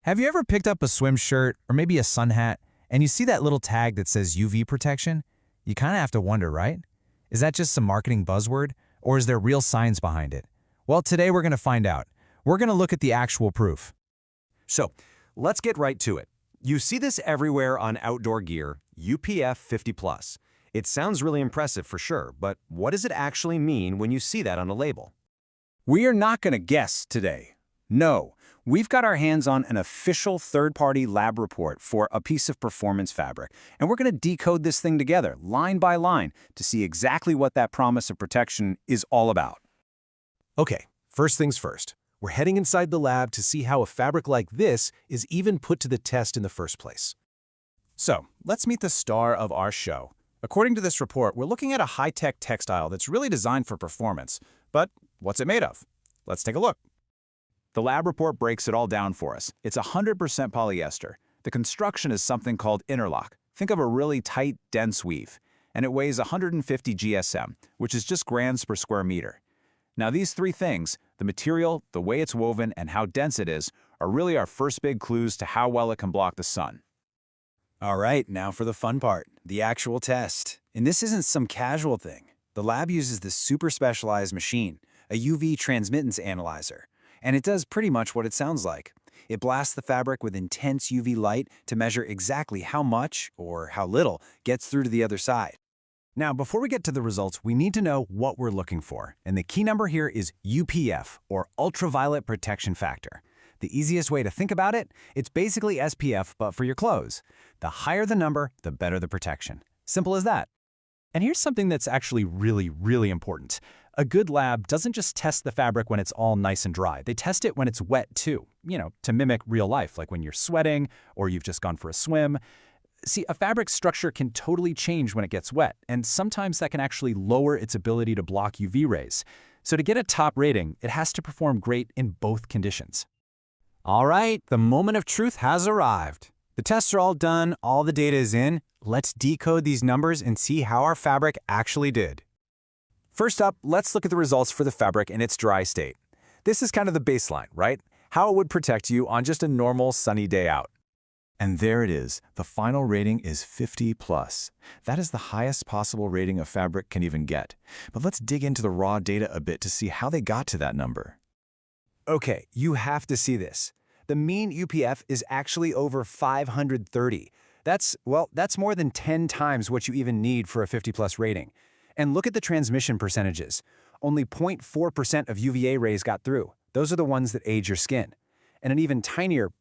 Have you ever picked up a swim shirt or maybe a sun hat and you see that little tag that says UV protection? You kind of have to wonder, right? Is that just some marketing buzzword or is there real science behind it? Well, today we're going to find out. We're going to look at the actual proof. So, let's get right to it. You see this everywhere on outdoor gear, UPF 50+. It sounds really impressive for sure, but what does it actually mean when you see that on a label? We are not going to guess today. No, we've got our hands on an official third-party lab report for a piece of performance fabric, and we're going to decode this thing together, line by line, to see exactly what that promise of protection is all about. Okay, first things first. We're heading inside the lab to see how a fabric like this is even put to the test in the first place. So, let's meet the star of our show. According to this report, we're looking at a high-tech textile that's really designed for performance. But what's it made of? Let's take a look. The lab report breaks it all down for us. It's 100% polyester. The construction is something called interlock. Think of a really tight, dense weave. And it weighs 150 GSM, which is just grams per square meter. Now these three things, the material, the way it's woven, and how dense it is, are really our first big clues to how well it can block the sun. All right, now for the fun part, the actual test. And this isn't some casual thing. The lab uses this super specialized machine, a UV transmittance analyzer. And it does pretty much what it sounds like. It blasts the fabric with intense UV light to measure exactly how much, or how little, gets through to the other side. Now, before we get to the results, we need to know what we're looking for. And the key number here is UPF, or ultraviolet protection factor. The easiest way to think about it, it's basically SPF, but for your clothes. The higher the number, the better the protection. Simple as that. And here's something that's actually really important. A good lab doesn't just test the fabric when it's all nice and dry. They test it when it's wet too, to mimic real life, like when you're sweating or you've just gone for a swim. See, a fabric's structure can totally change when it gets wet, and sometimes that can actually lower its ability to block UV rays. So to get a top rating, it has to perform great in both conditions. All right, the moment of truth has arrived. The tests are all done, all the data is in. Let's decode these numbers and see how our fabric actually did. First up, let's look at the results for the fabric in its dry state. This is kind of the baseline, right? How it would protect you on just a normal sunny day out. And there it is. The final rating is 50+. That is the highest possible rating a fabric can even get. But let's dig into the raw data a bit to see how they got to that number. Okay, you have to see this. The mean UPF is actually over 530. That's more than 10 times what you even need for a 50+ rating. And look at the transmission percentages. Only 0.4% of UVA rays got through. Those are the ones that age your skin. And an even tinier